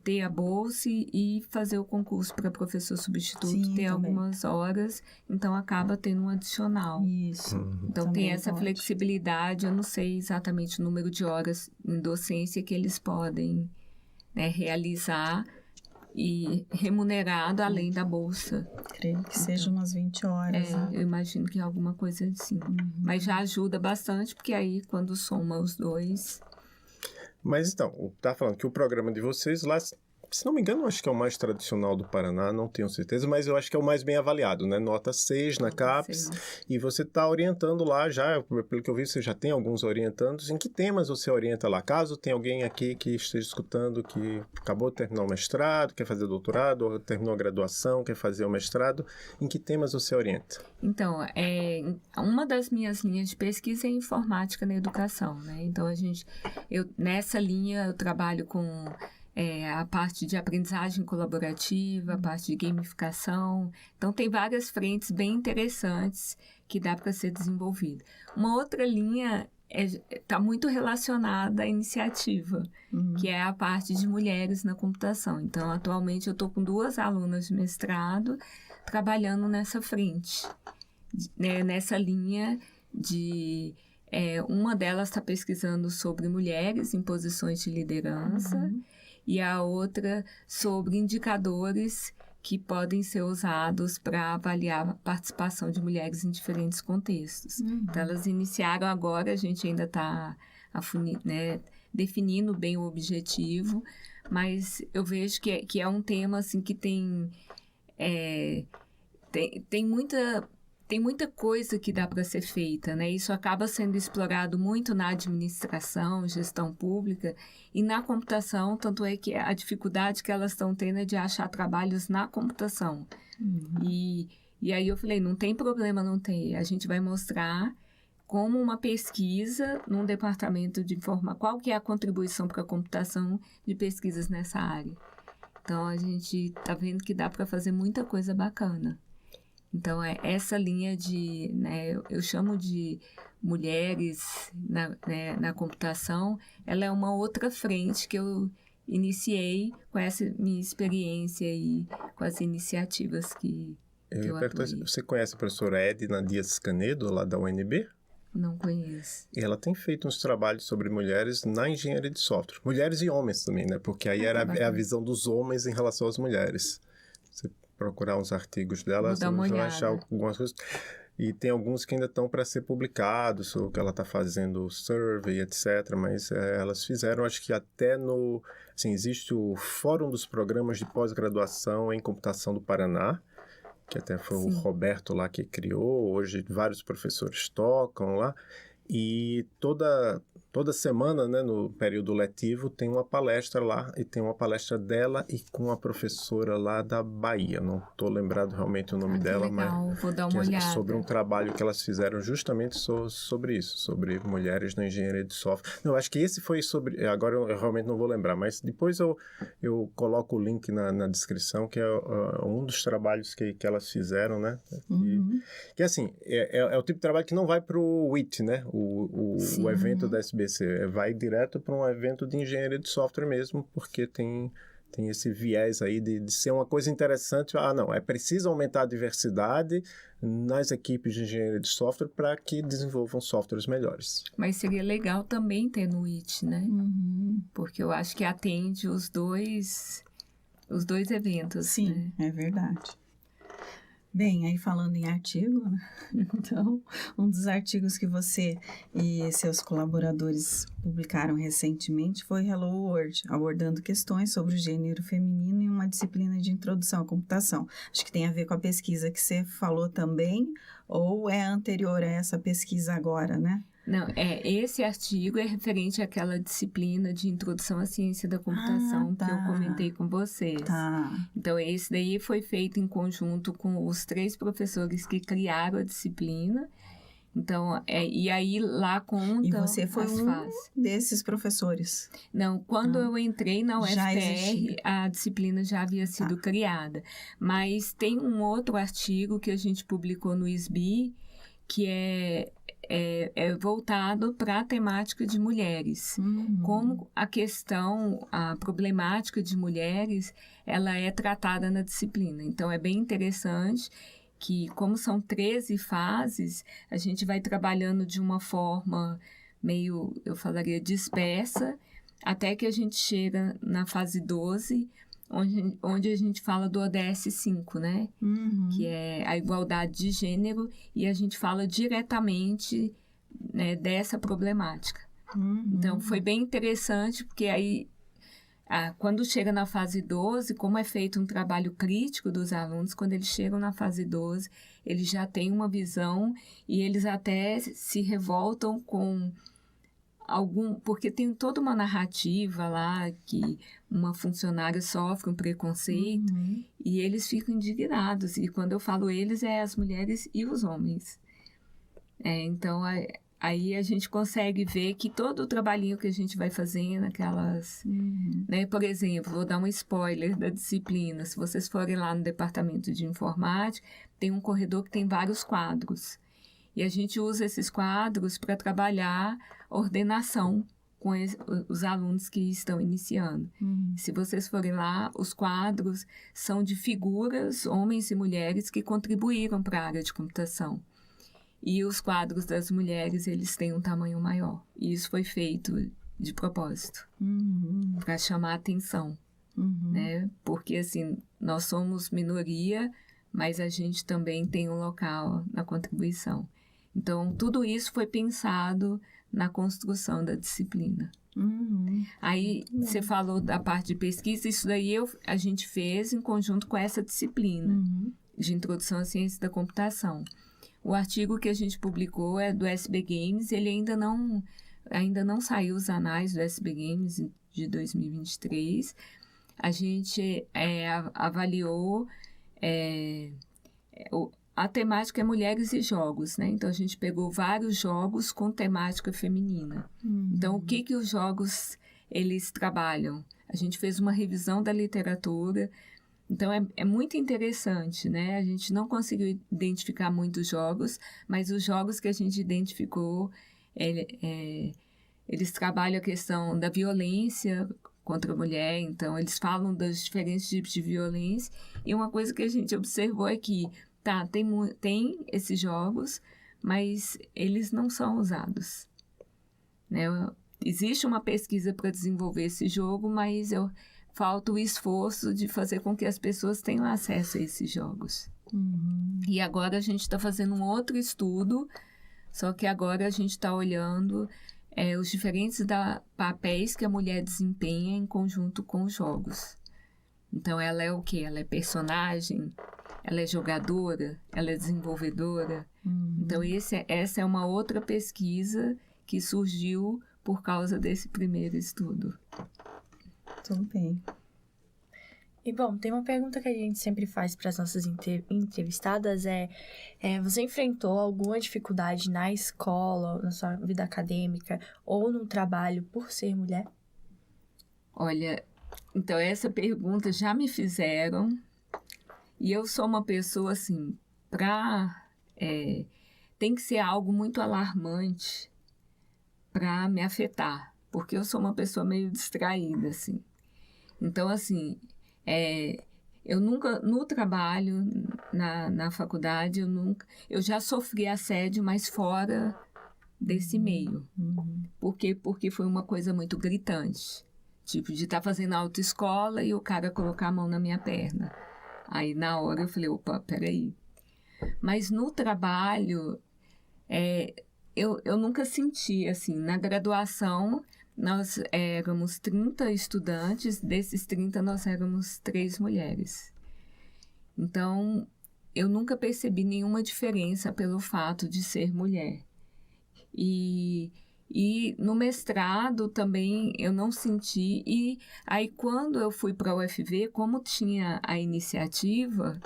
ter a bolsa e fazer o concurso para professor substituto, ter também algumas horas, então acaba tendo um adicional. Isso. Então também tem essa flexibilidade, eu não sei exatamente o número de horas em docência que eles podem realizar e remunerado além da bolsa. Creio que seja umas 20 horas. Né? Eu imagino que é alguma coisa assim. Mas já ajuda bastante, porque aí quando soma os dois... Mas então, tá falando que o programa de vocês lá, se não me engano, eu acho que é o mais tradicional do Paraná, não tenho certeza, mas eu acho que é o mais bem avaliado, né? Nota 6 na CAPES, e você está orientando lá já, pelo que eu vi, você já tem alguns orientandos. Em que temas você orienta lá? Caso tenha alguém aqui que esteja escutando que acabou de terminar o mestrado, quer fazer doutorado, ou terminou a graduação, quer fazer o mestrado, em que temas você orienta? Então, uma das minhas linhas de pesquisa é informática na educação, né? Então, nessa linha eu trabalho com a parte de aprendizagem colaborativa, a parte de gamificação. Então, tem várias frentes bem interessantes que dá para ser desenvolvida. Uma outra linha está muito relacionada à iniciativa, que é a parte de mulheres na computação. Então, atualmente, eu estou com 2 alunas de mestrado trabalhando nessa frente, nessa linha de... uma delas está pesquisando sobre mulheres em posições de liderança, e a outra sobre indicadores que podem ser usados para avaliar a participação de mulheres em diferentes contextos. Então, elas iniciaram agora, a gente ainda está definindo bem o objetivo, mas eu vejo que é um tema assim, que tem muita coisa que dá para ser feita, né? Isso acaba sendo explorado muito na administração, gestão pública e na computação, tanto é que a dificuldade que elas estão tendo é de achar trabalhos na computação. E aí eu falei, não tem problema não ter, a gente vai mostrar como uma pesquisa num departamento de informática, qual que é a contribuição para a computação de pesquisas nessa área. Então, a gente está vendo que dá para fazer muita coisa bacana. Então, essa linha de, né, eu chamo de mulheres na computação, ela é uma outra frente que eu iniciei com essa minha experiência e com as iniciativas que eu atuei. Você conhece a professora Edna Dias Canedo, lá da UNB? Não conheço. E ela tem feito uns trabalhos sobre mulheres na engenharia de software. Mulheres e homens também, né? Porque aí é a visão dos homens em relação às mulheres. Você procurar uns artigos dela, você vai achar algumas coisas. E tem alguns que ainda estão para ser publicados, o que ela está fazendo, survey, etc. Mas elas fizeram, acho que até no... Assim, existe o Fórum dos Programas de Pós-Graduação em Computação do Paraná, que até foi o Roberto lá que criou, hoje vários professores tocam lá, e toda semana, né, no período letivo, tem uma palestra lá, e tem uma palestra dela e com a professora lá da Bahia, não estou lembrado realmente o nome dela, legal. mas vou dar uma olhada. Sobre um trabalho que elas fizeram justamente sobre isso, sobre mulheres na engenharia de software. Não, acho que esse foi sobre, agora eu realmente não vou lembrar, mas depois eu coloco o link na descrição, que é um dos trabalhos que elas fizeram, né, que assim, é o tipo de trabalho que não vai para o WIT, né, o evento da SBC, vai direto para um evento de engenharia de software mesmo, porque tem esse viés aí de ser uma coisa interessante. Não, é preciso aumentar a diversidade nas equipes de engenharia de software para que desenvolvam softwares melhores. Mas seria legal também ter no IT, né? Porque eu acho que atende os dois eventos. Sim, né? É verdade. Bem, aí falando em artigo, né? Então, um dos artigos que você e seus colaboradores publicaram recentemente foi Hello World, abordando questões sobre o gênero feminino em uma disciplina de introdução à computação. Acho que tem a ver com a pesquisa que você falou também, ou é anterior a essa pesquisa agora, né? Não, esse artigo é referente àquela disciplina de introdução à ciência da computação que eu comentei com vocês. Então, esse daí foi feito em conjunto com os 3 professores que criaram a disciplina. Então, e aí lá contam. E você foi desses professores? Não, quando eu entrei na UFPR, a disciplina já havia sido criada. Mas tem um outro artigo que a gente publicou no SBI, que é voltado para a temática de mulheres. Como a problemática de mulheres, ela é tratada na disciplina. Então, é bem interessante que, como são 13 fases, a gente vai trabalhando de uma forma meio, eu falaria, dispersa, até que a gente chega na fase 12, onde a gente fala do ODS 5, né? Que é a igualdade de gênero, e a gente fala diretamente, né, dessa problemática. Então, foi bem interessante, porque aí, quando chega na fase 12, como é feito um trabalho crítico dos alunos, quando eles chegam na fase 12, eles já têm uma visão e eles até se revoltam com porque tem toda uma narrativa lá que uma funcionária sofre um preconceito e eles ficam indignados. E quando eu falo eles, é as mulheres e os homens. Então, aí a gente consegue ver que todo o trabalhinho que a gente vai fazendo, aquelas... né, por exemplo, vou dar um spoiler da disciplina. Se vocês forem lá no departamento de informática, tem um corredor que tem vários quadros. E a gente usa esses quadros para trabalhar ordenação com os alunos que estão iniciando. Se vocês forem lá, os quadros são de figuras, homens e mulheres, que contribuíram para a área de computação. E os quadros das mulheres, eles têm um tamanho maior. E isso foi feito de propósito, para chamar a atenção. né? Porque, assim, nós somos minoria, mas a gente também tem um local na contribuição. Então, tudo isso foi pensado na construção da disciplina. Aí, você falou da parte de pesquisa, isso daí a gente fez em conjunto com essa disciplina de Introdução à Ciência da Computação. O artigo que a gente publicou é do SB Games, ele ainda não saiu os anais do SB Games de 2023. A gente avaliou a temática é mulheres e jogos, né? Então, a gente pegou vários jogos com temática feminina. Então, o que os jogos, eles trabalham? A gente fez uma revisão da literatura. Então, é muito interessante, né? A gente não conseguiu identificar muitos jogos, mas os jogos que a gente identificou, eles trabalham a questão da violência contra a mulher. Então, eles falam dos diferentes tipos de violência. E uma coisa que a gente observou é que tem esses jogos, mas eles não são usados, né? Existe uma pesquisa para desenvolver esse jogo, mas falta o esforço de fazer com que as pessoas tenham acesso a esses jogos. E agora a gente está fazendo um outro estudo, só que agora a gente está olhando os diferentes papéis que a mulher desempenha em conjunto com os jogos. Então, ela é o quê? Ela é personagem? Ela é jogadora? Ela é desenvolvedora? Então, essa é uma outra pesquisa que surgiu por causa desse primeiro estudo. Tudo bem. E, bom, tem uma pergunta que a gente sempre faz para as nossas entrevistadas, você enfrentou alguma dificuldade na escola, na sua vida acadêmica ou no trabalho por ser mulher? Olha, então essa pergunta já me fizeram e eu sou uma pessoa assim, tem que ser algo muito alarmante para me afetar, porque eu sou uma pessoa meio distraída, assim. Então, assim, eu nunca, no trabalho, na faculdade, eu já sofri assédio, mas fora desse meio. Por quê? Porque foi uma coisa muito gritante. Tipo, de estar fazendo autoescola e o cara colocar a mão na minha perna. Aí, na hora, eu falei, opa, peraí. Mas no trabalho, eu nunca senti, assim, na graduação, nós éramos 30 estudantes, desses 30 nós éramos 3 mulheres. Então, eu nunca percebi nenhuma diferença pelo fato de ser mulher. E no mestrado também eu não senti. E aí, quando eu fui para a UFV, como tinha a iniciativa,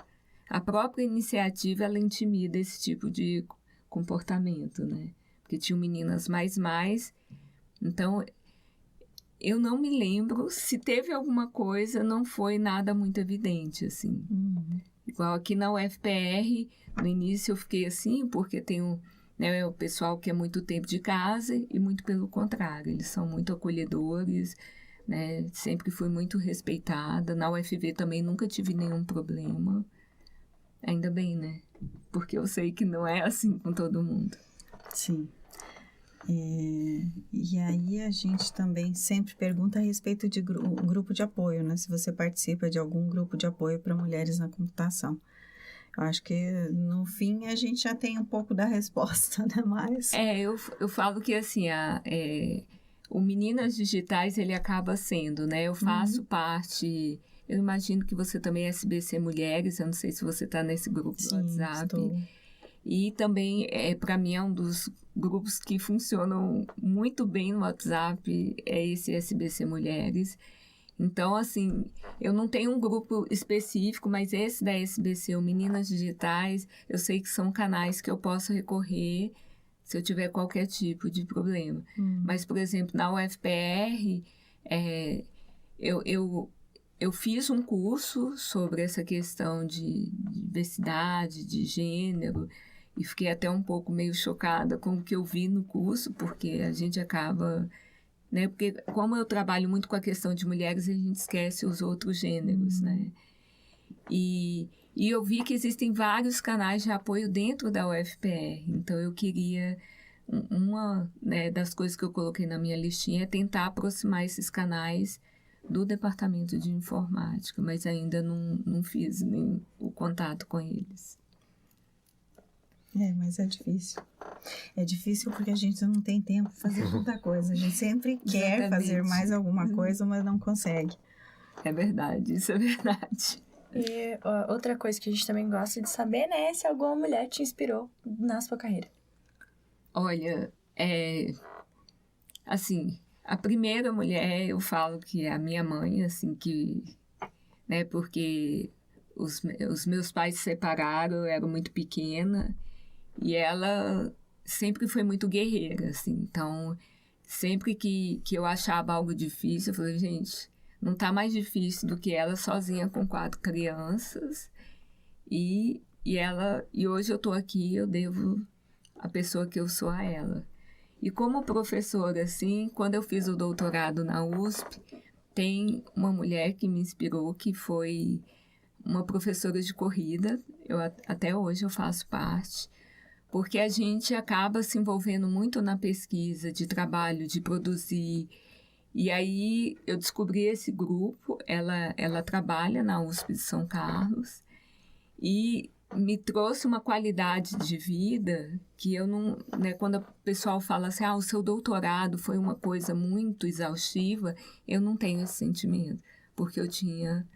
a própria iniciativa, ela intimida esse tipo de comportamento, né? Porque tinham meninas mais. Então, eu não me lembro. Se teve alguma coisa, não foi nada muito evidente, assim. Igual aqui na UFPR, no início eu fiquei assim, porque tem o pessoal que é muito tempo de casa e muito pelo contrário, eles são muito acolhedores, né? Sempre fui muito respeitada. Na UFV também nunca tive nenhum problema. Ainda bem, né? Porque eu sei que não é assim com todo mundo. Sim. E aí a gente também sempre pergunta a respeito de grupo de apoio, né? Se você participa de algum grupo de apoio para mulheres na computação. Eu acho que no fim a gente já tem um pouco da resposta, né? Mas... eu falo que assim, o Meninas Digitais ele acaba sendo, né? Eu faço parte... Eu imagino que você também é SBC Mulheres, eu não sei se você está nesse grupo do WhatsApp. Estou. E também, para mim, é um dos grupos que funcionam muito bem no WhatsApp, é esse SBC Mulheres. Então, assim, eu não tenho um grupo específico, mas esse da SBC, o Meninas Digitais, eu sei que são canais que eu posso recorrer se eu tiver qualquer tipo de problema. Mas, por exemplo, na UFPR, eu fiz um curso sobre essa questão de diversidade, de gênero, e fiquei até um pouco meio chocada com o que eu vi no curso, porque a gente acaba... né? Porque como eu trabalho muito com a questão de mulheres, a gente esquece os outros gêneros, né? E eu vi que existem vários canais de apoio dentro da UFPR, então eu queria... Uma, né, das coisas que eu coloquei na minha listinha é tentar aproximar esses canais do departamento de informática, mas ainda não fiz nem o contato com eles. Mas é difícil. É difícil porque a gente não tem tempo para fazer tanta coisa. A gente sempre quer fazer mais alguma coisa, mas não consegue. É verdade, isso é verdade. E outra coisa que a gente também gosta de saber, né, é se alguma mulher te inspirou na sua carreira. Olha, assim, a primeira mulher, eu falo que é a minha mãe, assim, que, né, porque os meus pais se separaram, eu era muito pequena, e ela sempre foi muito guerreira, assim, então, sempre que eu achava algo difícil, eu falei, gente, não tá mais difícil do que ela sozinha com 4 crianças, e hoje eu tô aqui, eu devo a pessoa que eu sou a ela. E como professora, assim, quando eu fiz o doutorado na USP, tem uma mulher que me inspirou, que foi uma professora de corrida, até hoje eu faço parte, porque a gente acaba se envolvendo muito na pesquisa de trabalho, de produzir. E aí eu descobri esse grupo, ela trabalha na USP de São Carlos e me trouxe uma qualidade de vida que eu não... Né, quando o pessoal fala assim, o seu doutorado foi uma coisa muito exaustiva, eu não tenho esse sentimento, porque eu tinha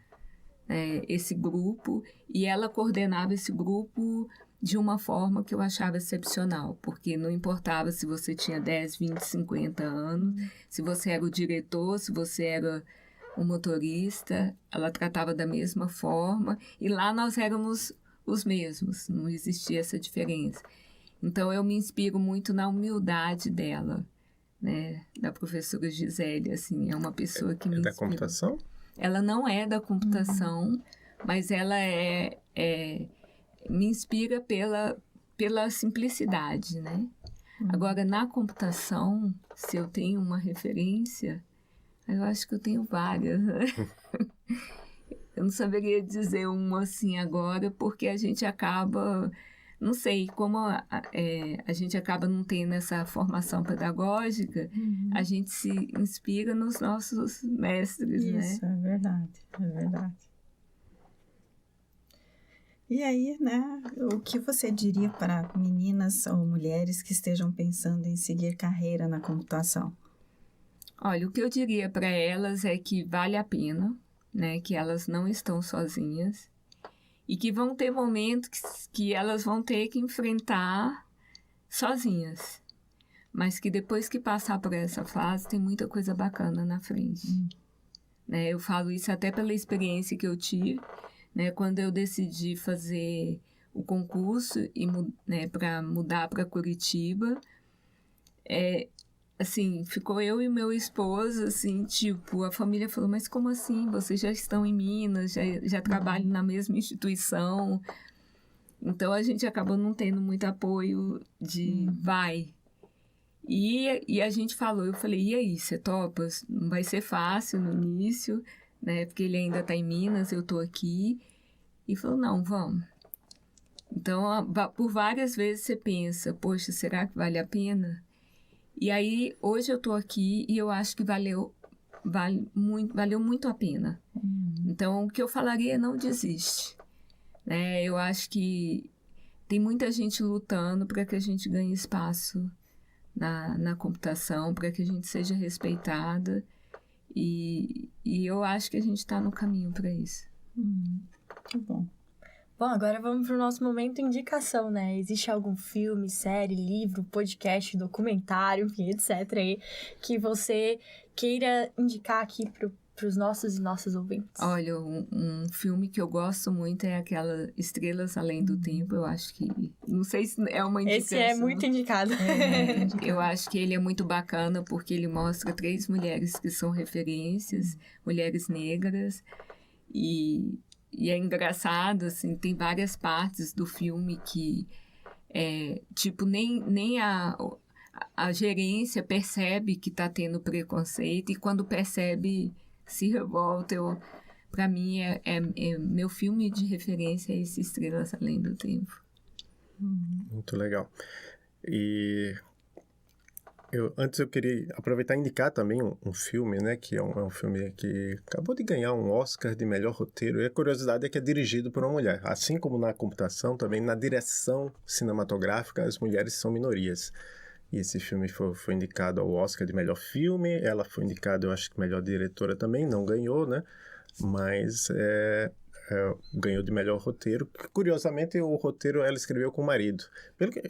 esse grupo e ela coordenava esse grupo de uma forma que eu achava excepcional, porque não importava se você tinha 10, 20, 50 anos, se você era o diretor, se você era o motorista, ela tratava da mesma forma, e lá nós éramos os mesmos, não existia essa diferença. Então, eu me inspiro muito na humildade dela, né, da professora Gisele, assim, é uma pessoa que me inspira. Da computação? Ela não é da computação, mas ela me inspira pela simplicidade, né? Agora, na computação, se eu tenho uma referência, eu acho que eu tenho várias, né? Eu não saberia dizer uma assim agora, porque a gente acaba... Não sei, como a gente acaba não tendo essa formação pedagógica, a gente se inspira nos nossos mestres, né? Isso, é verdade, é verdade. E aí, né, o que você diria para meninas ou mulheres que estejam pensando em seguir carreira na computação? Olha, o que eu diria para elas é que vale a pena, né, que elas não estão sozinhas e que vão ter momentos que elas vão ter que enfrentar sozinhas, mas que depois que passar por essa fase tem muita coisa bacana na frente. Né, eu falo isso até pela experiência que eu tive, né, quando eu decidi fazer o concurso e, né, para mudar para Curitiba, assim, ficou eu e meu esposo, assim, tipo, a família falou, mas como assim? Vocês já estão em Minas, já trabalham na mesma instituição. Então, a gente acabou não tendo muito apoio de vai. E a gente falou, eu falei, e aí, você topa? Não vai ser fácil no início, né? Porque ele ainda está em Minas, eu estou aqui. E falou, não, vamos. Então, por várias vezes você pensa, poxa, será que vale a pena? E aí, hoje eu estou aqui e eu acho que valeu muito a pena. Então, o que eu falaria é não desiste. Né? Eu acho que tem muita gente lutando para que a gente ganhe espaço na computação, para que a gente seja respeitada. E eu acho que a gente está no caminho para isso. Que bom. Bom, agora vamos para o nosso momento indicação, né? Existe algum filme, série, livro, podcast, documentário, enfim, etc. aí, que você queira indicar aqui para os nossos e nossas ouvintes? Olha, um filme que eu gosto muito é aquela Estrelas Além do Tempo. Eu acho que... Não sei se é uma indicação. Esse é muito indicado. Eu acho que ele é muito bacana porque ele mostra 3 mulheres que são referências, mulheres negras, e é engraçado, assim, tem várias partes do filme que, tipo, nem a gerência percebe que está tendo preconceito e quando percebe, se revolta. Para mim, meu filme de referência é esse Estrelas Além do Tempo. Muito legal. E Antes eu queria aproveitar e indicar também um filme, né, que é um filme que acabou de ganhar um Oscar de melhor roteiro, e a curiosidade é que é dirigido por uma mulher. Assim como na computação, também na direção cinematográfica, as mulheres são minorias. E esse filme foi indicado ao Oscar de melhor filme, ela foi indicada, eu acho que melhor diretora também, não ganhou, né, mas ganhou de melhor roteiro. Curiosamente, o roteiro ela escreveu com o marido.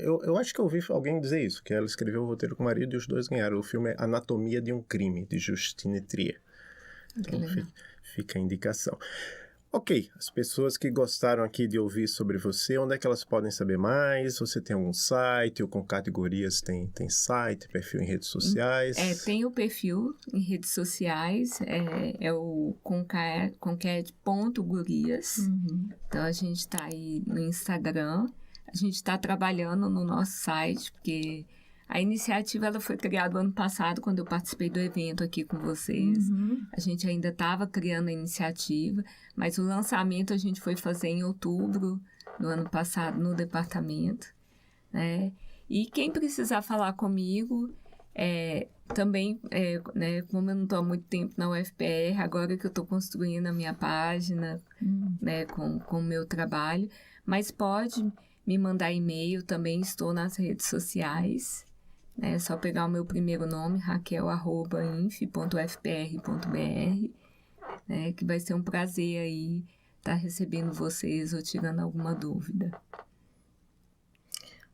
Eu acho que eu ouvi alguém dizer isso, que ela escreveu o roteiro com o marido e os dois ganharam. O filme é Anatomia de um Crime, de Justine Trier. Então fica a indicação. Ok, as pessoas que gostaram aqui de ouvir sobre você, onde é que elas podem saber mais? Você tem algum site ou com categorias? Tem site, perfil em redes sociais? Tem o perfil em redes sociais, é o conquete.gurias. Então, a gente está aí no Instagram. A gente está trabalhando no nosso site, porque a iniciativa ela foi criada ano passado, quando eu participei do evento aqui com vocês. A gente ainda estava criando a iniciativa, mas o lançamento a gente foi fazer em outubro do ano passado no departamento, né? E quem precisar falar comigo, também, né, como eu não estou há muito tempo na UFPR, agora que eu estou construindo a minha página, né, com o meu trabalho, mas pode me mandar e-mail, também estou nas redes sociais. É só pegar o meu primeiro nome, raquel@inf.ufpr.br, né, que vai ser um prazer aí estar recebendo vocês ou tirando alguma dúvida.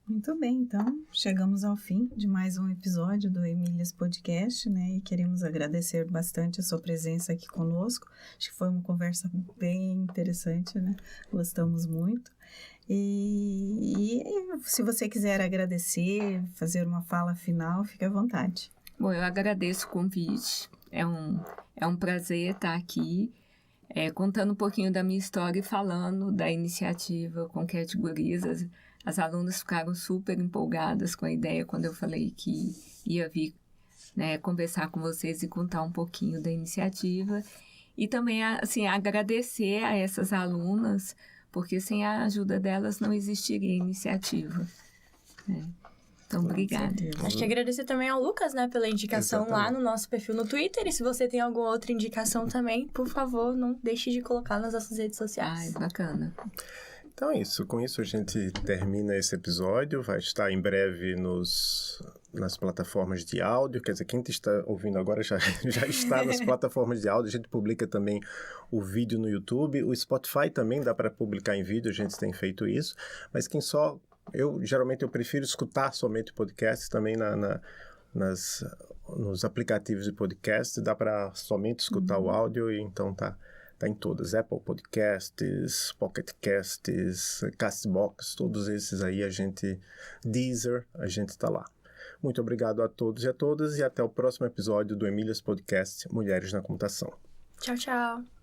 Muito bem, então chegamos ao fim de mais um episódio do Emílias Podcast, né? E queremos agradecer bastante a sua presença aqui conosco. Acho que foi uma conversa bem interessante, né? Gostamos muito. E se você quiser agradecer, fazer uma fala final, fique à vontade. Bom, eu agradeço o convite. É um prazer estar aqui, contando um pouquinho da minha história e falando da iniciativa Conquete Gurias. As alunas ficaram super empolgadas com a ideia quando eu falei que ia vir, né, conversar com vocês e contar um pouquinho da iniciativa. E também, assim, agradecer a essas alunas, porque sem a ajuda delas não existiria a iniciativa, né? Então, obrigada. Acho que agradecer também ao Lucas, né, pela indicação lá no nosso perfil no Twitter. E se você tem alguma outra indicação também, por favor, não deixe de colocar nas nossas redes sociais. Bacana. Então é isso. Com isso a gente termina esse episódio. Vai estar em breve nas plataformas de áudio. Quer dizer, quem está ouvindo agora já está nas plataformas de áudio. A gente publica também o vídeo no YouTube. O Spotify também dá para publicar em vídeo. A gente tem feito isso. Mas quem só... Geralmente eu prefiro escutar somente o podcast também nos aplicativos de podcast. Dá para somente escutar o áudio e então tá em todas, Apple Podcasts, Pocket Casts, Castbox, todos esses aí Deezer, a gente tá lá. Muito obrigado a todos e a todas e até o próximo episódio do Emílias Podcast Mulheres na Computação. Tchau, tchau.